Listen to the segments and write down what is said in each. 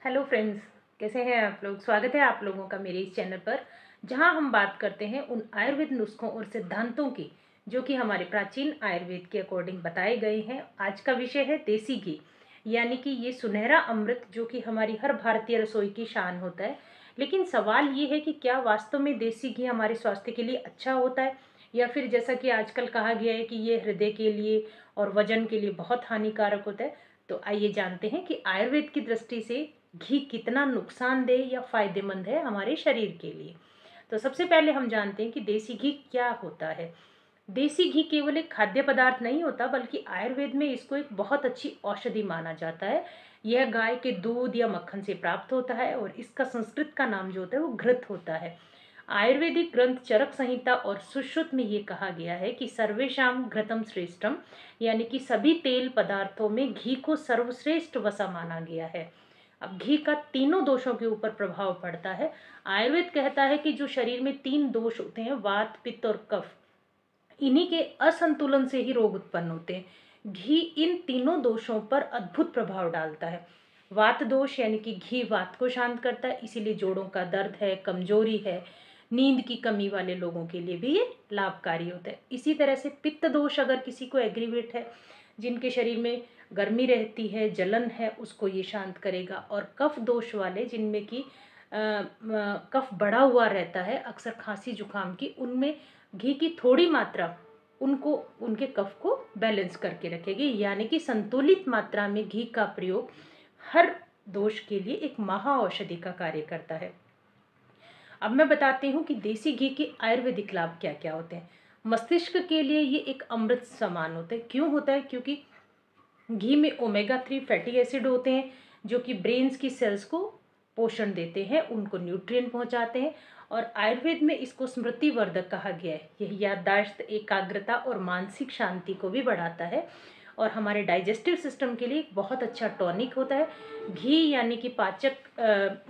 Hello friends, कैसे हैं आप लोग। स्वागत है आप लोगों का मेरे इस चैनल पर, जहां हम बात करते हैं उन आयुर्वेद नुस्खों और सिद्धांतों की जो कि हमारे प्राचीन आयुर्वेद के अकॉर्डिंग बताए गए हैं। आज का विषय है देसी घी, यानी कि ये सुनहरा अमृत जो कि हमारी हर भारतीय रसोई की शान होता है। लेकिन सवाल ये है कि क्या वास्तव में देसी घी हमारे स्वास्थ्य के लिए अच्छा होता है, या फिर जैसा कि आजकल कहा गया है कि ये हृदय के लिए और वजन के लिए बहुत हानिकारक होता है। तो आइए जानते हैं कि आयुर्वेद की दृष्टि से घी कितना नुकसानदेह या फायदेमंद है हमारे शरीर के लिए। तो सबसे पहले हम जानते हैं कि देसी घी क्या होता है। देसी घी केवल एक खाद्य पदार्थ नहीं होता, बल्कि आयुर्वेद में इसको एक बहुत अच्छी औषधि माना जाता है। यह गाय के दूध या मक्खन से प्राप्त होता है और इसका संस्कृत का नाम जो होता है वो घृत होता है। आयुर्वेदिक ग्रंथ चरक संहिता और सुश्रुत में ये कहा गया है कि सर्वेशाम घृतम श्रेष्ठम, यानी कि सभी तेल पदार्थों में घी को सर्वश्रेष्ठ वसा माना गया है। अब घी का तीनों दोषों के ऊपर प्रभाव पड़ता है। आयुर्वेद कहता है कि जो शरीर में तीन दोष होते हैं, वात पित्त और कफ, इन्हीं के असंतुलन से ही रोग उत्पन्न होते हैं। घी इन तीनों दोषों पर अद्भुत प्रभाव डालता है। वात दोष यानी कि घी वात को शांत करता है, इसीलिए जोड़ों का दर्द है, कमजोरी है, नींद की कमी वाले लोगों के लिए भी ये लाभकारी होता है। इसी तरह से पित्त दोष अगर किसी को एग्रीवेट है, जिनके शरीर में गर्मी रहती है, जलन है, उसको ये शांत करेगा। और कफ दोष वाले जिनमें कि कफ बढ़ा हुआ रहता है, अक्सर खांसी जुकाम की, उनमें घी की थोड़ी मात्रा उनको उनके कफ को बैलेंस करके रखेगी। यानी कि संतुलित मात्रा में घी का प्रयोग हर दोष के लिए एक महा औषधि का कार्य करता है। अब मैं बताती हूँ कि देसी घी के आयुर्वेदिक लाभ क्या क्या होते हैं। मस्तिष्क के लिए ये एक अमृत समान होता है। क्यों होता है? क्योंकि घी में ओमेगा 3 फैटी एसिड होते हैं जो कि ब्रेन्स की सेल्स को पोषण देते हैं, उनको न्यूट्रिएंट पहुंचाते हैं। और आयुर्वेद में इसको स्मृति वर्धक कहा गया है। यह याददाश्त, एकाग्रता और मानसिक शांति को भी बढ़ाता है और हमारे डाइजेस्टिव सिस्टम के लिए एक बहुत अच्छा टॉनिक होता है। घी यानी कि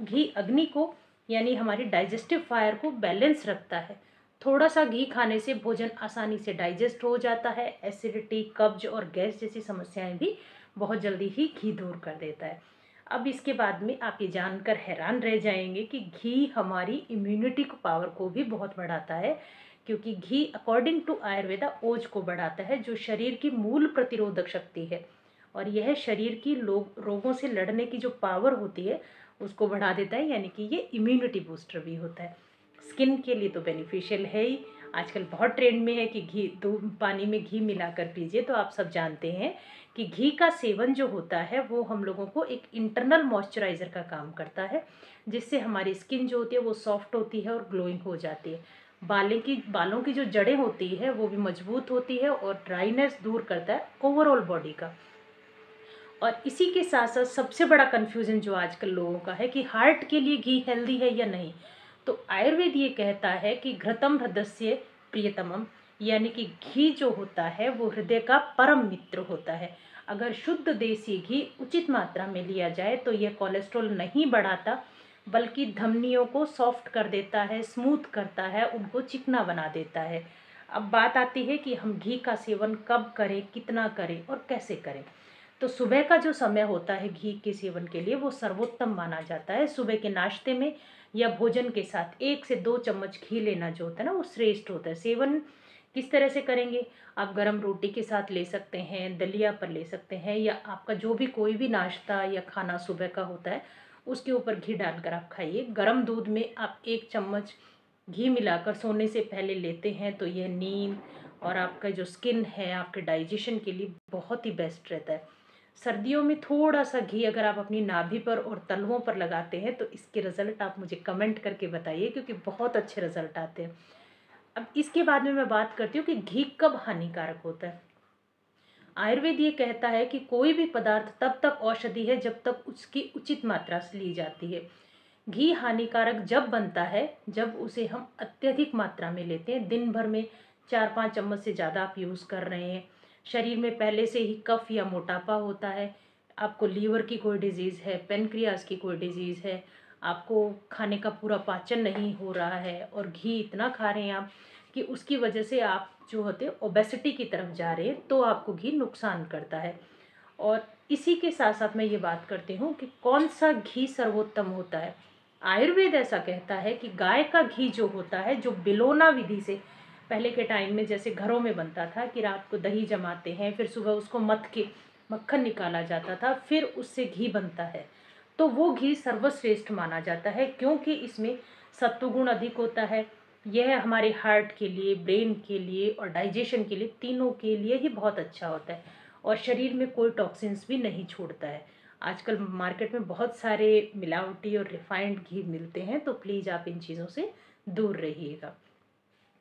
घी अग्नि को यानी हमारी डाइजेस्टिव फायर को बैलेंस रखता है। थोड़ा सा घी खाने से भोजन आसानी से डाइजेस्ट हो जाता है। एसिडिटी, कब्ज और गैस जैसी समस्याएं भी बहुत जल्दी ही घी दूर कर देता है। अब इसके बाद में आप ये जानकर हैरान रह जाएंगे कि घी हमारी इम्यूनिटी को पावर को भी बहुत बढ़ाता है, क्योंकि घी अकॉर्डिंग टू आयुर्वेदा ओज को बढ़ाता है, जो शरीर की मूल प्रतिरोधक शक्ति है। और यह शरीर की रोगों से लड़ने की जो पावर होती है उसको बढ़ा देता है, यानी कि ये इम्यूनिटी बूस्टर भी होता है। स्किन के लिए तो बेनिफिशियल है ही। आजकल बहुत ट्रेंड में है कि घी पानी में घी मिलाकर पीजिए। तो आप सब जानते हैं कि घी का सेवन जो होता है वो हम लोगों को एक इंटरनल मॉइस्चराइज़र का काम करता है, जिससे हमारी स्किन जो होती है वो सॉफ्ट होती है और ग्लोइंग हो जाती है। बालों की जो जड़ें होती है वो भी मजबूत होती है और ड्राइनेस दूर करता है ओवरऑल बॉडी का। और इसी के साथ साथ सबसे बड़ा कन्फ्यूजन जो आजकल लोगों का है कि हार्ट के लिए घी हेल्दी है या नहीं। तो आयुर्वेद ये कहता है कि घृतम हृदय प्रियतमम, यानी कि घी जो होता है वो हृदय का परम मित्र होता है। अगर शुद्ध देसी घी उचित मात्रा में लिया जाए तो यह कोलेस्ट्रॉल नहीं बढ़ाता, बल्कि धमनियों को सॉफ्ट कर देता है, स्मूथ करता है, उनको चिकना बना देता है। अब बात आती है कि हम घी का सेवन कब करें, कितना करें और कैसे करें। तो सुबह का जो समय होता है घी के सेवन के लिए वो सर्वोत्तम माना जाता है। सुबह के नाश्ते में या भोजन के साथ 1 से 2 चम्मच घी लेना जो होता है ना वो श्रेष्ठ होता है। सेवन किस तरह से करेंगे? आप गरम रोटी के साथ ले सकते हैं, दलिया पर ले सकते हैं, या आपका जो भी कोई भी नाश्ता या खाना सुबह का होता है उसके ऊपर घी डालकर आप खाइए। गरम दूध में आप 1 चम्मच घी मिलाकर सोने से पहले लेते हैं तो यह नींद और आपका जो स्किन है, आपके डाइजेशन के लिए बहुत ही बेस्ट रहता है। सर्दियों में थोड़ा सा घी अगर आप अपनी नाभि पर और तलवों पर लगाते हैं तो इसके रिजल्ट आप मुझे कमेंट करके बताइए, क्योंकि बहुत अच्छे रिजल्ट आते हैं। अब इसके बाद में मैं बात करती हूँ कि घी कब हानिकारक होता है। आयुर्वेद ये कहता है कि कोई भी पदार्थ तब तक औषधि है जब तक उसकी उचित मात्रा से ली जाती है। घी हानिकारक जब बनता है जब उसे हम अत्यधिक मात्रा में लेते हैं। दिन भर में 4-5 चम्मच से ज़्यादा आप यूज़ कर रहे हैं, शरीर में पहले से ही कफ या मोटापा होता है, आपको लीवर की कोई डिजीज़ है, पेनक्रियाज की कोई डिजीज़ है, आपको खाने का पूरा पाचन नहीं हो रहा है और घी इतना खा रहे हैं आप कि उसकी वजह से आप जो होते हैं ओबेसिटी की तरफ जा रहे हैं, तो आपको घी नुकसान करता है। और इसी के साथ साथ मैं ये बात करती हूँ कि कौन सा घी सर्वोत्तम होता है। आयुर्वेद ऐसा कहता है कि गाय का घी जो होता है, जो बिलोना विधि से पहले के टाइम में जैसे घरों में बनता था कि रात को दही जमाते हैं, फिर सुबह उसको मथ के मक्खन निकाला जाता था, फिर उससे घी बनता है, तो वो घी सर्वश्रेष्ठ माना जाता है, क्योंकि इसमें सत्वगुण अधिक होता है। यह हमारे हार्ट के लिए, ब्रेन के लिए और डाइजेशन के लिए, तीनों के लिए ही बहुत अच्छा होता है और शरीर में कोई टॉक्सिन्स भी नहीं छोड़ता है। आजकल मार्केट में बहुत सारे मिलावटी और रिफाइंड घी मिलते हैं, तो प्लीज़ आप इन चीज़ों से दूर रहिएगा।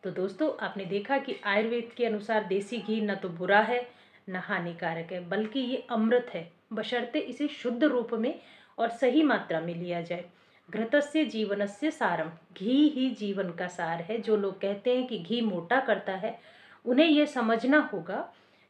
तो दोस्तों, आपने देखा कि आयुर्वेद के अनुसार देसी घी न तो बुरा है न हानिकारक है, बल्कि ये अमृत है, बशर्ते इसे शुद्ध रूप में और सही मात्रा में लिया जाए। घृतस्य जीवनस्य सारम, घी ही जीवन का सार है। जो लोग कहते हैं कि घी मोटा करता है, उन्हें यह समझना होगा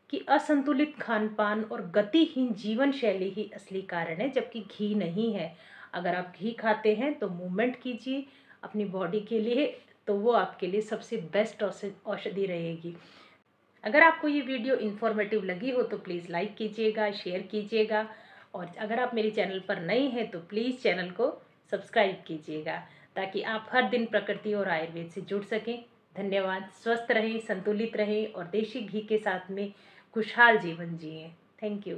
कि असंतुलित खान पान और गतिहीन जीवन शैली ही असली कारण है, जबकि घी नहीं है। अगर आप घी खाते हैं तो मूवमेंट कीजिए अपनी बॉडी के लिए, तो वो आपके लिए सबसे बेस्ट औषधि रहेगी। अगर आपको ये वीडियो इन्फॉर्मेटिव लगी हो तो प्लीज़ लाइक कीजिएगा, शेयर कीजिएगा, और अगर आप मेरे चैनल पर नए हैं तो प्लीज़ चैनल को सब्सक्राइब कीजिएगा, ताकि आप हर दिन प्रकृति और आयुर्वेद से जुड़ सकें। धन्यवाद। स्वस्थ रहें, संतुलित रहें और देशी घी के साथ में खुशहाल जीवन जिएं। Thank you.